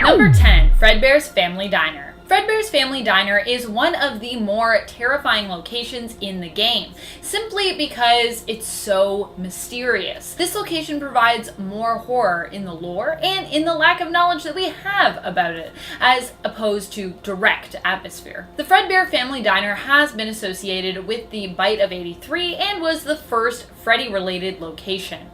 Number 10, Fredbear's Family Diner. Fredbear's Family Diner is one of the more terrifying locations in the game, simply because it's so mysterious. This location provides more horror in the lore and in the lack of knowledge that we have about it, as opposed to direct atmosphere. The Fredbear Family Diner has been associated with the Bite of 83 and was the first Freddy-related location.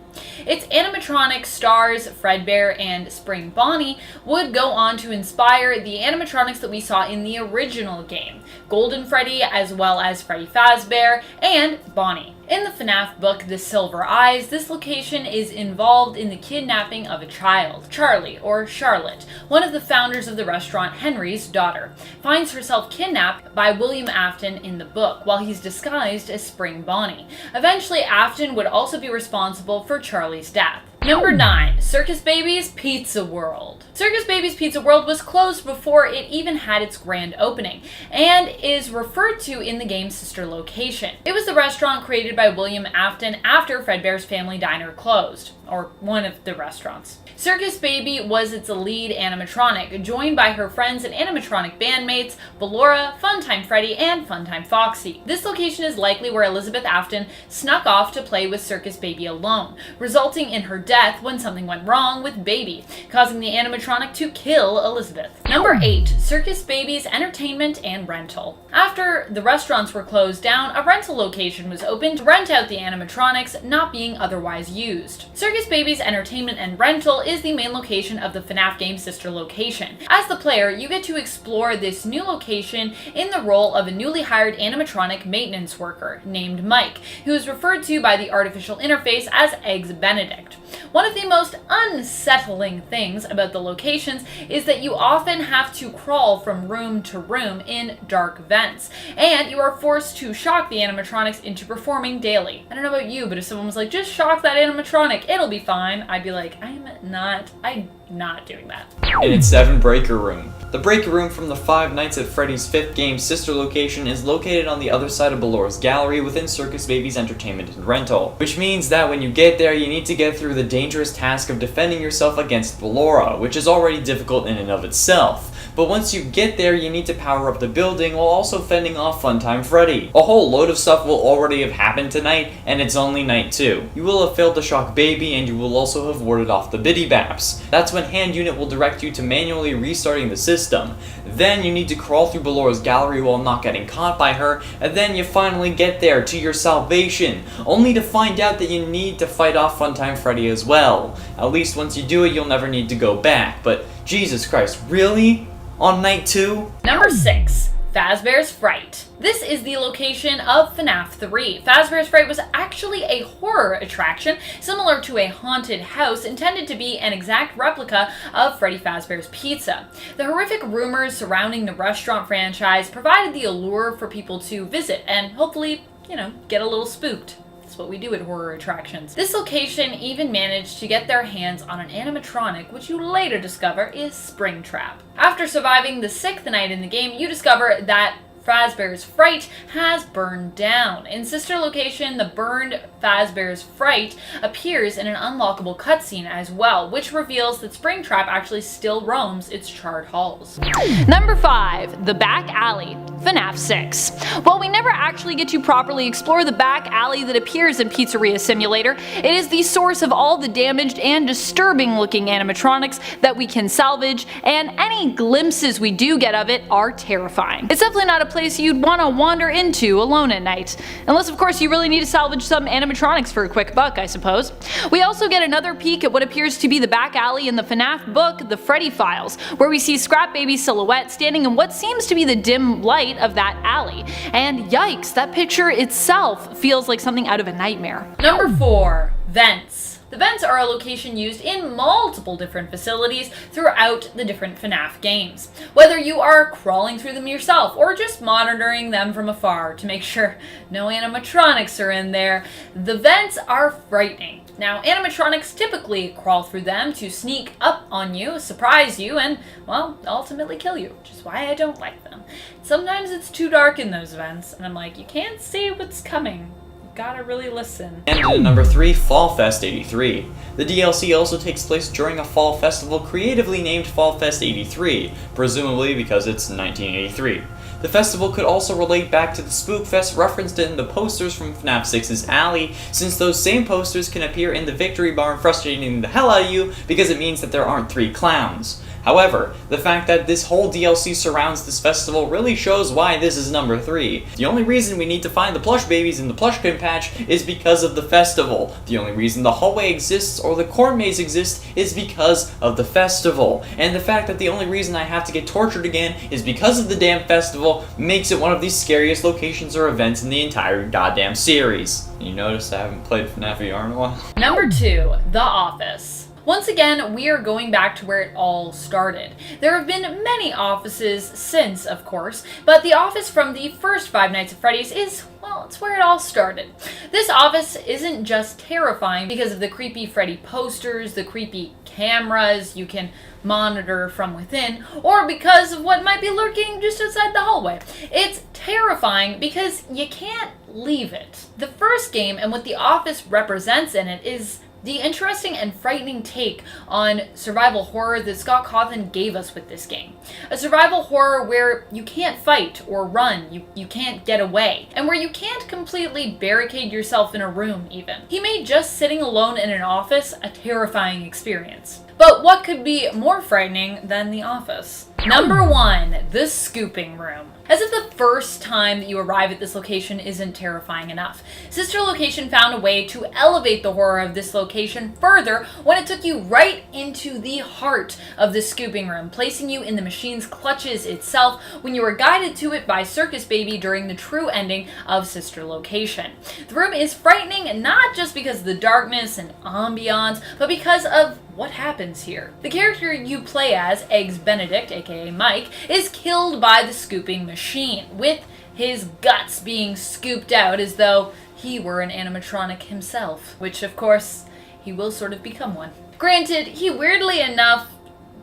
Its animatronic stars, Fredbear and Spring Bonnie, would go on to inspire the animatronics that we saw in the original game, Golden Freddy as well as Freddy Fazbear and Bonnie. In the FNAF book, The Silver Eyes, this location is involved in the kidnapping of a child. Charlie, or Charlotte, one of the founders of the restaurant Henry's daughter, finds herself kidnapped by William Afton in the book, while he's disguised as Spring Bonnie. Eventually, Afton would also be responsible for Charlie's death. Number 9, Circus Baby's Pizza World. Circus Baby's Pizza World was closed before it even had its grand opening, and is referred to in the game's sister location. It was the restaurant created by William Afton after Fredbear's Family Diner closed, or one of the restaurants. Circus Baby was its lead animatronic, joined by her friends and animatronic bandmates, Ballora, Funtime Freddy, and Funtime Foxy. This location is likely where Elizabeth Afton snuck off to play with Circus Baby alone, resulting in her death when something went wrong with Baby, causing the animatronic to kill Elizabeth. Number 8, Circus Baby's Entertainment and Rental. After the restaurants were closed down, a rental location was opened to rent out the animatronics not being otherwise used. Circus Baby's Entertainment and Rental is the main location of the FNAF game sister location. As the player, you get to explore this new location in the role of a newly hired animatronic maintenance worker named Mike, who is referred to by the artificial interface as Eggs Benedict. One of the most unsettling things about the locations is that you often have to crawl from room to room in dark vents, and you are forced to shock the animatronics into performing daily. I don't know about you, but if someone was like, just shock that animatronic, it'll be fine, I'd be like, I'm not doing that. In its 7 breaker room. The breaker room from the 5 Nights at Freddy's 5th game sister location is located on the other side of Ballora's gallery within Circus Baby's Entertainment and Rental, which means that when you get there, you need to get through the dangerous task of defending yourself against Ballora, which is already difficult in and of itself. But once you get there, you need to power up the building while also fending off Funtime Freddy. A whole load of stuff will already have happened tonight, and it's only night 2. You will have failed to shock Baby, and you will also have warded off the Biddy Baps. That's when Hand Unit will direct you to manually restarting the system. Then you need to crawl through Ballora's gallery while not getting caught by her, and then you finally get there to your salvation, only to find out that you need to fight off Funtime Freddy as well. At least once you do it, you'll never need to go back, but Jesus Christ, really? On night 2? Number 6, Fazbear's Fright. This is the location of FNAF 3. Fazbear's Fright was actually a horror attraction, similar to a haunted house, intended to be an exact replica of Freddy Fazbear's Pizza. The horrific rumors surrounding the restaurant franchise provided the allure for people to visit and hopefully, get a little spooked. That's what we do at horror attractions. This location even managed to get their hands on an animatronic, which you later discover is Springtrap. After surviving the 6th night in the game, you discover that Fazbear's Fright has burned down. In sister location, the burned Fazbear's Fright appears in an unlockable cutscene as well, which reveals that Springtrap actually still roams its charred halls. Number 5, the back alley, FNAF 6. While we never actually get to properly explore the back alley that appears in Pizzeria Simulator, it is the source of all the damaged and disturbing looking animatronics that we can salvage, and any glimpses we do get of it are terrifying. It's definitely not a place you'd want to wander into alone at night. Unless of course you really need to salvage some animatronics for a quick buck, I suppose. We also get another peek at what appears to be the back alley in the FNAF book, The Freddy Files, where we see Scrap Baby's silhouette standing in what seems to be the dim light of that alley. And yikes, that picture itself feels like something out of a nightmare. Number 4, Vents. The vents are a location used in multiple different facilities throughout the different FNAF games. Whether you are crawling through them yourself or just monitoring them from afar to make sure no animatronics are in there, the vents are frightening. Now, animatronics typically crawl through them to sneak up on you, surprise you, and, well, ultimately kill you, which is why I don't like them. Sometimes it's too dark in those vents, and I'm like, you can't see what's coming. gotta really listen. And at number 3, Fall Fest 83. The DLC also takes place during a fall festival creatively named Fall Fest 83, presumably because it's 1983. The festival could also relate back to the Spook Fest referenced in the posters from FNAF 6's Alley, since those same posters can appear in the Victory Bar, frustrating the hell out of you because it means that there aren't 3 clowns. However, the fact that this whole DLC surrounds this festival really shows why this is number 3. The only reason we need to find the plush babies in the Plushkin Patch is because of the festival. The only reason the hallway exists or the corn maze exists is because of the festival. And the fact that the only reason I have to get tortured again is because of the damn festival makes it one of the scariest locations or events in the entire goddamn series. You notice I haven't played FNAF VR in a while? Number 2, The Office. Once again, we are going back to where it all started. There have been many offices since, of course, but the office from the first Five Nights at Freddy's is, well, it's where it all started. This office isn't just terrifying because of the creepy Freddy posters, the creepy cameras you can monitor from within, or because of what might be lurking just outside the hallway. It's terrifying because you can't leave it. The first game and what the office represents in it is the interesting and frightening take on survival horror that Scott Cawthon gave us with this game. A survival horror where you can't fight or run, you can't get away, and where you can't completely barricade yourself in a room even. He made just sitting alone in an office a terrifying experience. But what could be more frightening than The Office? Number 1, the scooping room. As if the first time that you arrive at this location isn't terrifying enough, Sister Location found a way to elevate the horror of this location further when it took you right into the heart of the scooping room, placing you in the machine's clutches itself when you were guided to it by Circus Baby during the true ending of Sister Location. The room is frightening not just because of the darkness and ambiance, but because of what happens here. The character you play as, Eggs Benedict, aka Mike, is killed by the scooping machine, with his guts being scooped out as though he were an animatronic himself, which of course, he will sort of become one. Granted, he weirdly enough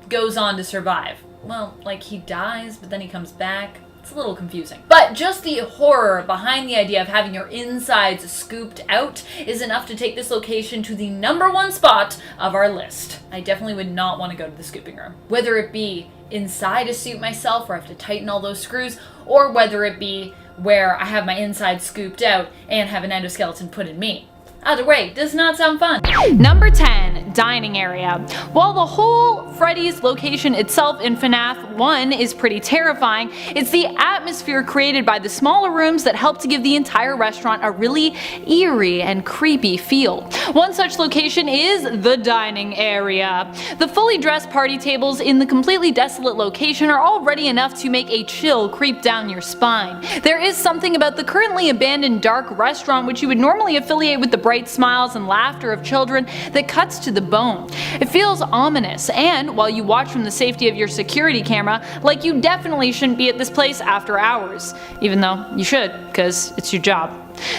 goes on to survive. Well, like he dies, but then he comes back. It's a little confusing. But just the horror behind the idea of having your insides scooped out is enough to take this location to the number 1 spot of our list. I definitely would not want to go to the scooping room. Whether it be inside a suit myself where I have to tighten all those screws, or whether it be where I have my inside scooped out and have an endoskeleton put in me. Either way, does not sound fun. Number 10, dining area. While the whole Freddy's location itself in FNAF 1 is pretty terrifying, it's the atmosphere created by the smaller rooms that help to give the entire restaurant a really eerie and creepy feel. One such location is the dining area. The fully dressed party tables in the completely desolate location are already enough to make a chill creep down your spine. There is something about the currently abandoned dark restaurant which you would normally affiliate with the bright smiles and laughter of children that cuts to the bone. It feels ominous, and while you watch from the safety of your security camera, like you definitely shouldn't be at this place after hours, even though you should, because it's your job.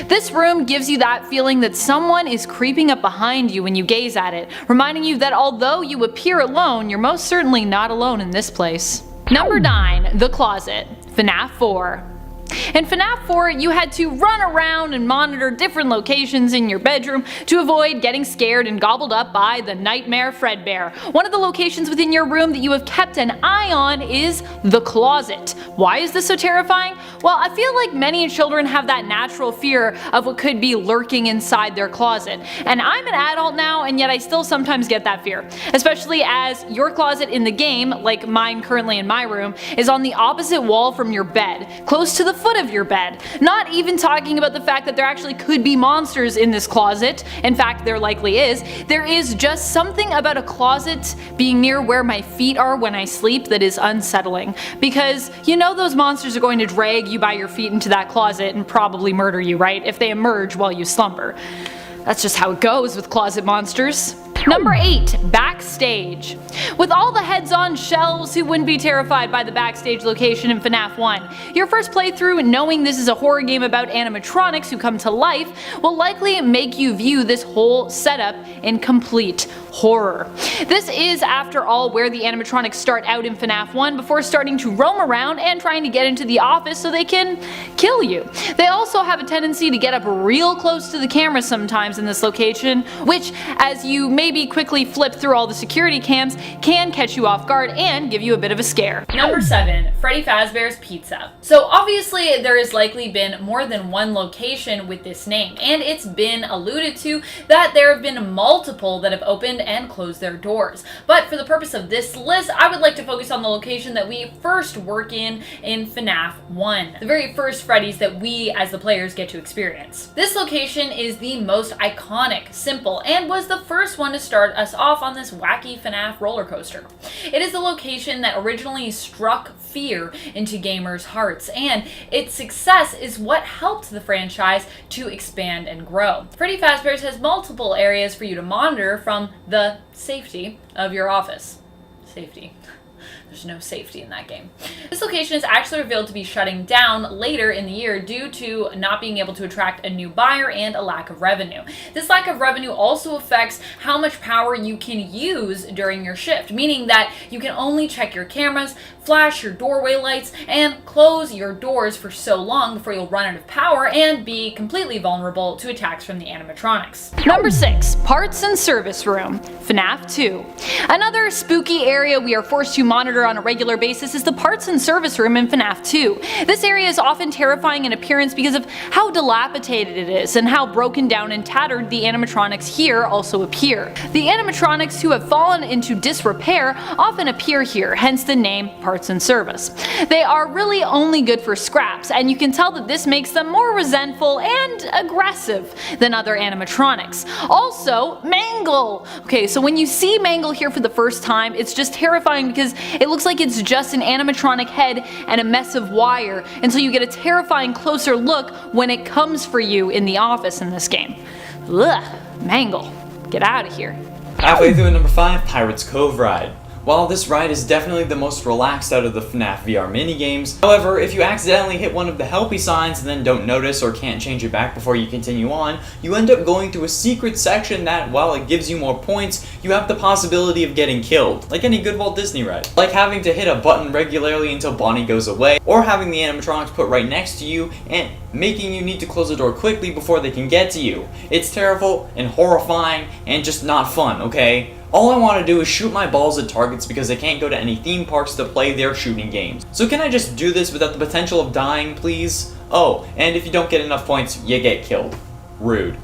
This room gives you that feeling that someone is creeping up behind you when you gaze at it, reminding you that although you appear alone, you're most certainly not alone in this place. Number 9, the closet, FNAF 4. In FNAF 4, you had to run around and monitor different locations in your bedroom to avoid getting scared and gobbled up by the Nightmare Fredbear. One of the locations within your room that you have kept an eye on is the closet. Why is this so terrifying? Well, I feel like many children have that natural fear of what could be lurking inside their closet. And I'm an adult now, and yet I still sometimes get that fear. Especially as your closet in the game, like mine currently in my room, is on the opposite wall from your bed, close to the foot of your bed. Not even talking about the fact that there actually could be monsters in this closet. In fact, there likely is. There is just something about a closet being near where my feet are when I sleep that is unsettling. Because you know those monsters are going to drag you by your feet into that closet and probably murder you, right? If they emerge while you slumber. That's just how it goes with closet monsters. Number 8. Backstage. With all the heads on shelves, who wouldn't be terrified by the backstage location in FNAF 1? Your first playthrough, knowing this is a horror game about animatronics who come to life, will likely make you view this whole setup in complete horror. This is, after all, where the animatronics start out in FNAF 1 before starting to roam around and trying to get into the office so they can kill you. They also have a tendency to get up real close to the camera sometimes in this location, which, as you maybe quickly flip through all the security cams, can catch you off guard and give you a bit of a scare. Number 7. Freddy Fazbear's Pizza. So obviously there has likely been more than one location with this name, and it's been alluded to that there have been multiple that have opened and closed their doors. But for the purpose of this list, I would like to focus on the location that we first work in FNAF 1. The very first Freddy's that we as the players get to experience. This location is the most iconic, simple, and was the first one to start us off on this wacky FNAF roller coaster. It is the location that originally struck fear into gamers' hearts, and its success is what helped the franchise to expand and grow. Freddy Fazbear's has multiple areas for you to monitor from the safety of your office. Safety. There's no safety in that game. This location is actually revealed to be shutting down later in the year due to not being able to attract a new buyer and a lack of revenue. This lack of revenue also affects how much power you can use during your shift, meaning that you can only check your cameras, flash your doorway lights, and close your doors for so long before you'll run out of power and be completely vulnerable to attacks from the animatronics. Number 6. Parts and Service Room, FNAF 2. Another spooky area we are forced to monitor on a regular basis is the Parts and Service Room in FNAF 2. This area is often terrifying in appearance because of how dilapidated it is and how broken down and tattered the animatronics here also appear. The animatronics who have fallen into disrepair often appear here, hence the name Parts and Service. They are really only good for scraps, and you can tell that this makes them more resentful and aggressive than other animatronics. Also, Mangle! Okay, so when you see Mangle here for the first time, it's just terrifying because it looks like it's just an animatronic head and a mess of wire until you get a terrifying closer look when it comes for you in the office in this game. Ugh, Mangle, get out of here. Halfway through at number 5, Pirates Cove Ride. While this ride is definitely the most relaxed out of the FNAF VR minigames, however, if you accidentally hit one of the helpy signs and then don't notice or can't change it back before you continue on, you end up going to a secret section that, while it gives you more points, you have the possibility of getting killed, like any good Walt Disney ride. Like having to hit a button regularly until Bonnie goes away, or having the animatronics put right next to you and making you need to close the door quickly before they can get to you. It's terrible and horrifying and just not fun, okay? All I want to do is shoot my balls at targets because I can't go to any theme parks to play their shooting games. So can I just do this without the potential of dying, please? Oh, and if you don't get enough points, you get killed. Rude.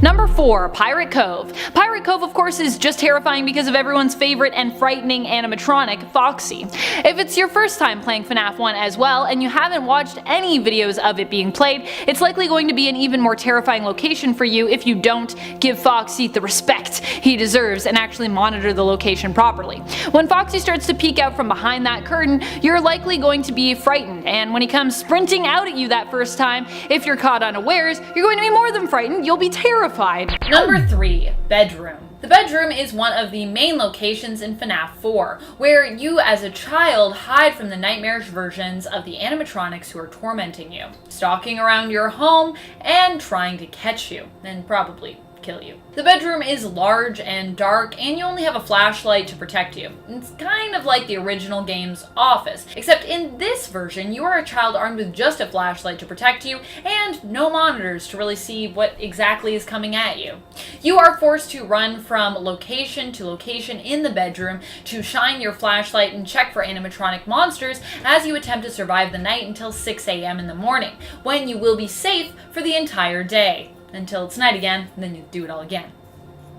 Number 4. Pirate Cove. Pirate Cove, of course, is just terrifying because of everyone's favorite and frightening animatronic, Foxy. If it's your first time playing FNAF 1 as well, and you haven't watched any videos of it being played, it's likely going to be an even more terrifying location for you if you don't give Foxy the respect he deserves and actually monitor the location properly. When Foxy starts to peek out from behind that curtain, you're likely going to be frightened, and when he comes sprinting out at you that first time, if you're caught unawares, you're going to be more than frightened, you'll be terrified. Number 3. Bedroom. The bedroom is one of the main locations in FNAF 4, where you as a child hide from the nightmarish versions of the animatronics who are tormenting you, stalking around your home and trying to catch you, and probably kill you. The bedroom is large and dark, and you only have a flashlight to protect you. It's kind of like the original game's office, except in this version you are a child armed with just a flashlight to protect you and no monitors to really see what exactly is coming at you. You are forced to run from location to location in the bedroom to shine your flashlight and check for animatronic monsters as you attempt to survive the night until 6 a.m. in the morning, when you will be safe for the entire day. Until it's night again, and then you do it all again.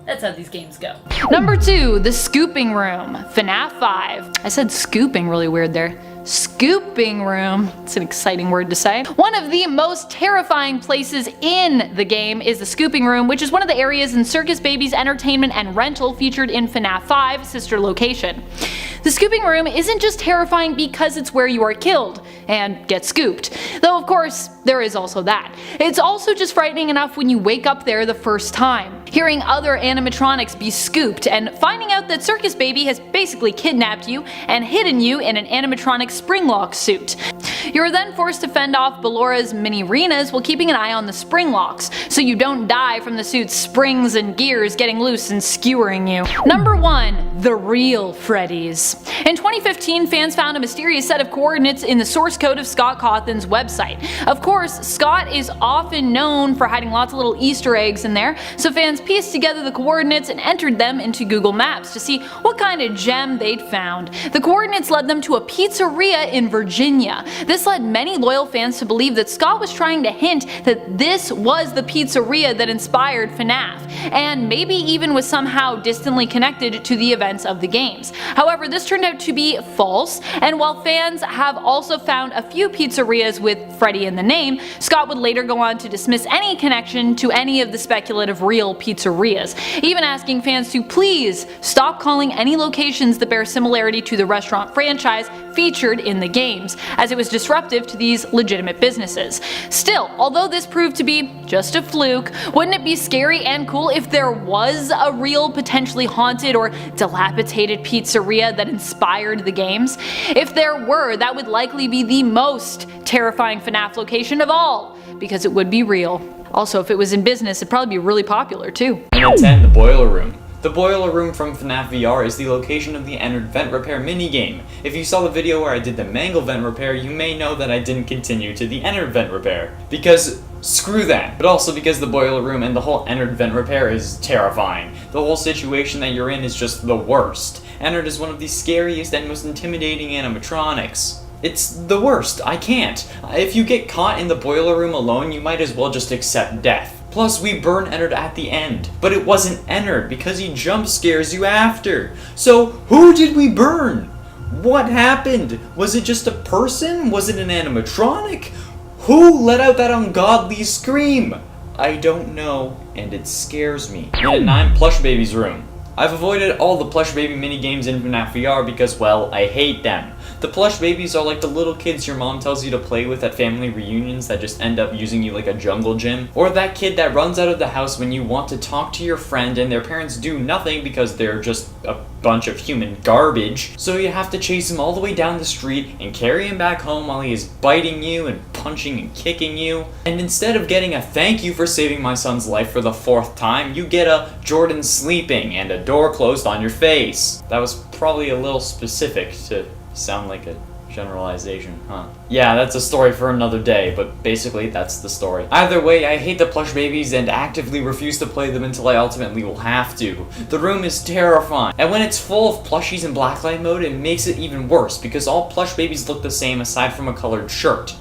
That's how these games go. Number 2, the Scooping Room, FNAF 5. I said scooping really weird there. Scooping Room. It's an exciting word to say. One of the most terrifying places in the game is the Scooping Room, which is one of the areas in Circus Baby's entertainment and rental featured in FNAF 5, sister location. The Scooping Room isn't just terrifying because it's where you are killed. and get scooped. Though of course, there is also that. It's also just frightening enough when you wake up there the first time, hearing other animatronics be scooped and finding out that Circus Baby has basically kidnapped you and hidden you in an animatronic spring-lock suit. You are then forced to fend off Bellora's mini-renas while keeping an eye on the spring locks, so you don't die from the suit's springs and gears getting loose and skewering you. Number 1. The real Freddy's. In 2015, fans found a mysterious set of coordinates in the source code of Scott Cawthon's website. Of course, Scott is often known for hiding lots of little Easter eggs in there, so fans pieced together the coordinates and entered them into Google Maps to see what kind of gem they'd found. The coordinates led them to a pizzeria in Virginia. This led many loyal fans to believe that Scott was trying to hint that this was the pizzeria that inspired FNAF, and maybe even was somehow distantly connected to the events of the games. However, this turned out to be false, and while fans have also found a few pizzerias with Freddy in the name, Scott would later go on to dismiss any connection to any of the speculative real pizzerias, even asking fans to please stop calling any locations that bear similarity to the restaurant franchise featured in the games, as it was disruptive to these legitimate businesses. Still, although this proved to be just a fluke, wouldn't it be scary and cool if there was a real, potentially haunted or dilapidated pizzeria that inspired the games? If there were, that would likely be the most terrifying FNAF location of all, because it would be real. Also, if it was in business, it'd probably be really popular too. Number 10. The Boiler Room. The Boiler Room from FNAF VR is the location of the Ennard vent repair minigame. If you saw the video where I did the Mangle vent repair, you may know that I didn't continue to the Ennard vent repair. Because screw that, but also because the Boiler Room and the whole Ennard vent repair is terrifying. The whole situation that you're in is just the worst. Ennard is one of the scariest and most intimidating animatronics. It's the worst, I can't. If you get caught in the Boiler Room alone, you might as well just accept death. Plus, we burn Ennard at the end. But it wasn't Ennard, because he jump scares you after. So, who did we burn? What happened? Was it just a person? Was it an animatronic? Who let out that ungodly scream? I don't know, and it scares me. Number 9. Plush Baby's Room. I've avoided all the Plush Baby minigames in FNAF VR because, well, I hate them. The plush babies are like the little kids your mom tells you to play with at family reunions that just end up using you like a jungle gym. Or that kid that runs out of the house when you want to talk to your friend and their parents do nothing because they're just a bunch of human garbage. So you have to chase him all the way down the street and carry him back home while he is biting you and punching and kicking you. And instead of getting a thank you for saving my son's life for the 4th time, you get a Jordan sleeping and a door closed on your face. That was probably a little specific to sound like a generalization, huh? Yeah, that's a story for another day, but basically that's the story. Either way, I hate the plush babies and actively refuse to play them until I ultimately will have to. The room is terrifying, and when it's full of plushies in blacklight mode, it makes it even worse because all plush babies look the same aside from a colored shirt.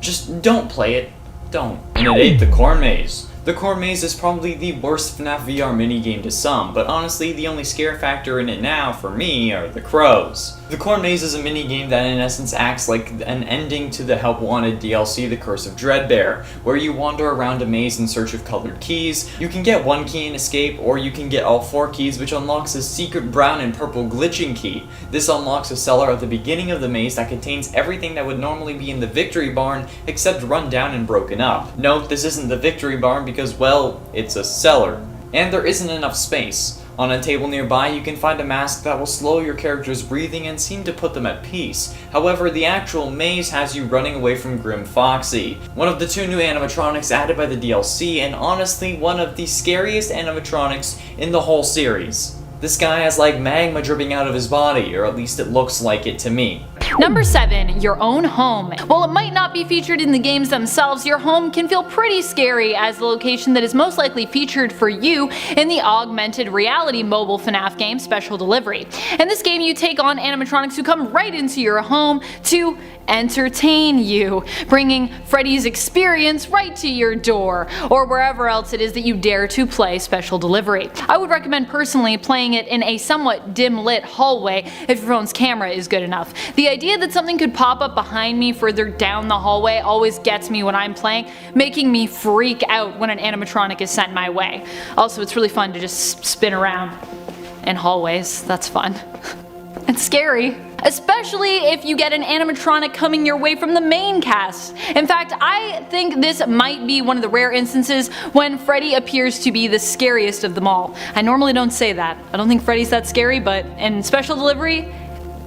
Just don't play it. Don't. And at 8, the Corn Maze. The Corn Maze is probably the worst FNAF VR minigame to some, but honestly the only scare factor in it now, for me, are the crows. The Corn Maze is a minigame that in essence acts like an ending to the Help Wanted DLC The Curse of Dreadbear, where you wander around a maze in search of colored keys. You can get one key and escape, or you can get all 4 keys, which unlocks a secret brown and purple glitching key. This unlocks a cellar at the beginning of the maze that contains everything that would normally be in the Victory Barn, except run down and broken up. Note, this isn't the Victory Barn because, well, it's a cellar. And there isn't enough space. On a table nearby, you can find a mask that will slow your character's breathing and seem to put them at peace. However, the actual maze has you running away from Grim Foxy, one of the 2 new animatronics added by the DLC, and honestly, one of the scariest animatronics in the whole series. This guy has like magma dripping out of his body, or at least it looks like it to me. Number 7. Your own home. While it might not be featured in the games themselves, your home can feel pretty scary as the location that is most likely featured for you in the augmented reality mobile FNAF game Special Delivery. In this game, you take on animatronics who come right into your home to entertain you, bringing Freddy's experience right to your door, or wherever else it is that you dare to play Special Delivery. I would recommend personally playing it in a somewhat dim lit hallway if your phone's camera is good enough. The idea that something could pop up behind me further down the hallway always gets me when I'm playing, making me freak out when an animatronic is sent my way. Also, it's really fun to just spin around in hallways. That's fun. And It's scary. Especially if you get an animatronic coming your way from the main cast. In fact, I think this might be one of the rare instances when Freddy appears to be the scariest of them all. I normally don't say that. I don't think Freddy's that scary, but in special delivery,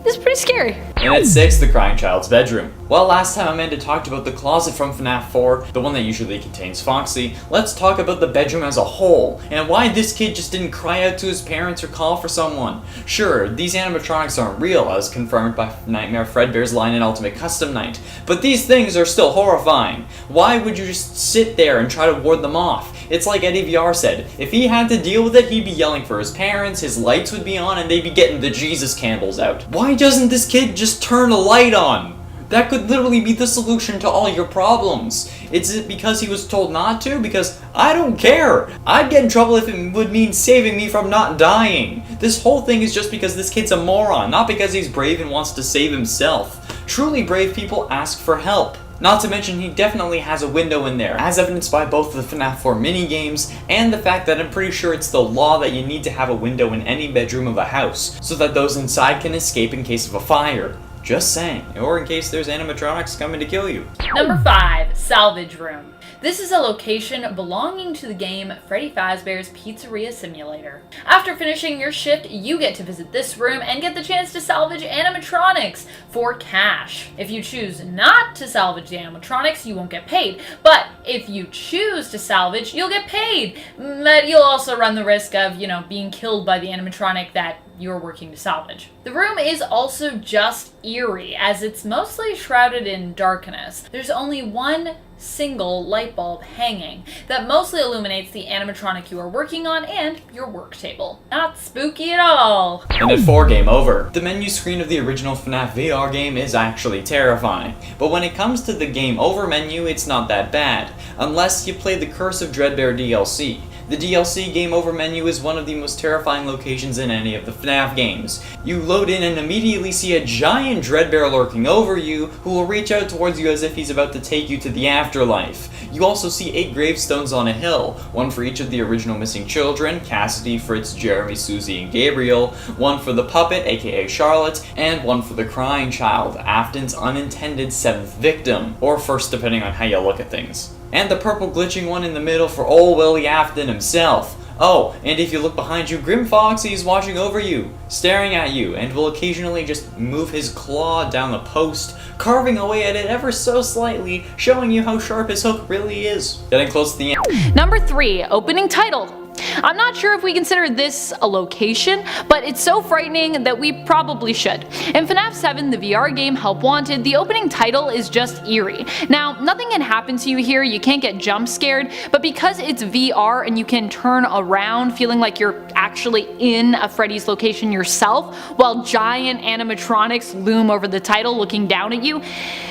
it's pretty scary. And at 6, the crying child's bedroom. Well, last time Amanda talked about the closet from FNAF 4, the one that usually contains Foxy, let's talk about the bedroom as a whole, and why this kid just didn't cry out to his parents or call for someone. Sure, these animatronics aren't real, as confirmed by Nightmare Fredbear's line in Ultimate Custom Night, but these things are still horrifying. Why would you just sit there and try to ward them off? It's like Eddie VR said, if he had to deal with it, he'd be yelling for his parents, his lights would be on, and they'd be getting the Jesus candles out. Why doesn't this kid just turn a light on? That could literally be the solution to all your problems. Is it because he was told not to? Because I don't care. I'd get in trouble if it would mean saving me from not dying. This whole thing is just because this kid's a moron, not because he's brave and wants to save himself. Truly brave people ask for help. Not to mention he definitely has a window in there, as evidenced by both the FNAF 4 minigames and the fact that I'm pretty sure it's the law that you need to have a window in any bedroom of a house, so that those inside can escape in case of a fire. Just saying, or in case there's animatronics coming to kill you. Number 5, Salvage Room. This is a location belonging to the game Freddy Fazbear's Pizzeria Simulator. After finishing your shift, you get to visit this room and get the chance to salvage animatronics for cash. If you choose not to salvage the animatronics, you won't get paid. But if you choose to salvage, you'll get paid. But you'll also run the risk of, being killed by the animatronic that you're working to salvage. The room is also just eerie, as it's mostly shrouded in darkness. There's only one single light bulb hanging that mostly illuminates the animatronic you are working on and your work table. Not spooky at all. And at 4, game over. The menu screen of the original FNAF VR game is actually terrifying, but when it comes to the game over menu, it's not that bad, unless you play the Curse of Dreadbear DLC. The DLC game over menu is one of the most terrifying locations in any of the FNAF games. You load in and immediately see a giant Dreadbear lurking over you, who will reach out towards you as if he's about to take you to the afterlife. You also see 8 gravestones on a hill, one for each of the original missing children, Cassidy, Fritz, Jeremy, Susie, and Gabriel, one for the puppet, aka Charlotte, and one for the crying child, Afton's unintended 7th victim, or first depending on how you look at things. And the purple glitching one in the middle for old Willie Afton himself. Oh, and if you look behind you, Grim Foxy is watching over you, staring at you, and will occasionally just move his claw down the post, carving away at it ever so slightly, showing you how sharp his hook really is. Getting close to the end. Number 3, opening title. I'm not sure if we consider this a location, but it's so frightening that we probably should. In FNAF 7, the VR game Help Wanted, the opening title is just eerie. Now, nothing can happen to you here, you can't get jump scared, but because it's VR and you can turn around feeling like you're actually in a Freddy's location yourself, while giant animatronics loom over the title looking down at you,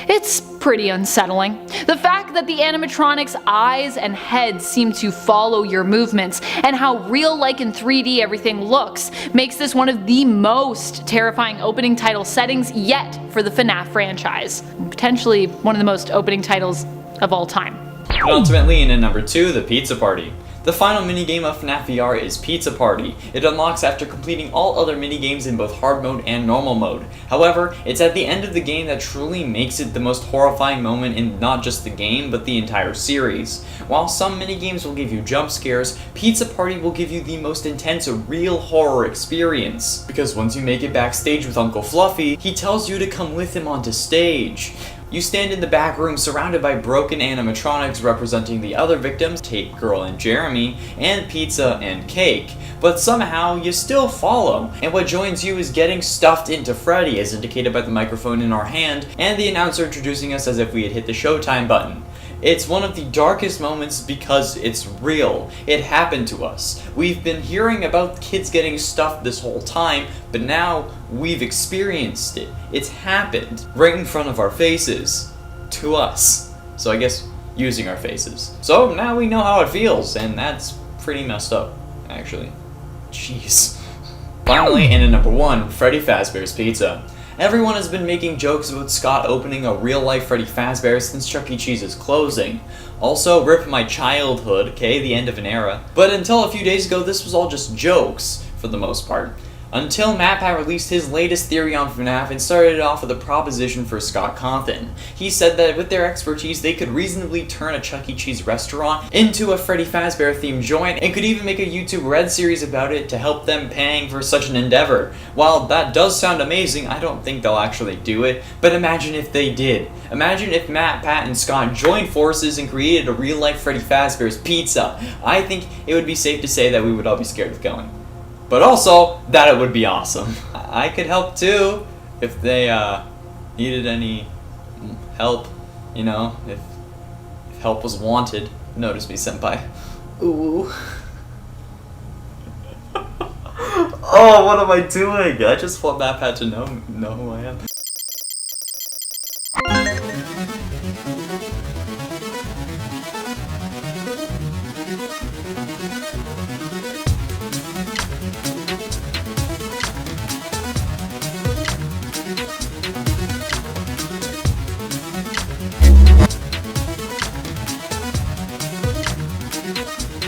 it's pretty unsettling. The fact that the animatronics' eyes and heads seem to follow your movements, and how real-like in 3D everything looks, makes this one of the most terrifying opening title settings yet for the FNAF franchise. Potentially one of the most opening titles of all time. But ultimately, in at number 2, the Pizza Party. The final minigame of FNAF VR is Pizza Party. It unlocks after completing all other minigames in both hard mode and normal mode. However, it's at the end of the game that truly makes it the most horrifying moment in not just the game, but the entire series. While some minigames will give you jump scares, Pizza Party will give you the most intense real horror experience. Because once you make it backstage with Uncle Fluffy, he tells you to come with him onto stage. You stand in the back room surrounded by broken animatronics representing the other victims, Tape Girl and Jeremy, and Pizza and Cake, but somehow you still follow, and what joins you is getting stuffed into Freddy as indicated by the microphone in our hand, and the announcer introducing us as if we had hit the Showtime button. It's one of the darkest moments because it's real. It happened to us. We've been hearing about kids getting stuffed this whole time, but now we've experienced it. It's happened right in front of our faces. To us. So I guess using our faces. So now we know how it feels, and that's pretty messed up, actually. Jeez. Finally, and at number 1, Freddy Fazbear's Pizza. Everyone has been making jokes about Scott opening a real-life Freddy Fazbear since Chuck E. Cheese's closing. Also, rip my childhood, okay, the end of an era. But until a few days ago, this was all just jokes, for the most part. Until MatPat released his latest theory on FNAF and started it off with a proposition for Scott Cawthon. He said that with their expertise, they could reasonably turn a Chuck E. Cheese restaurant into a Freddy Fazbear themed joint, and could even make a YouTube Red series about it to help them paying for such an endeavor. While that does sound amazing, I don't think they'll actually do it, but imagine if they did. Imagine if Matt, Pat, and Scott joined forces and created a real-life Freddy Fazbear's Pizza. I think it would be safe to say that we would all be scared of going. But also, that it would be awesome. I could help too, if they needed any help, you know, if help was wanted. Notice me, senpai. Ooh. Oh, what am I doing? I just want MatPat to know who I am.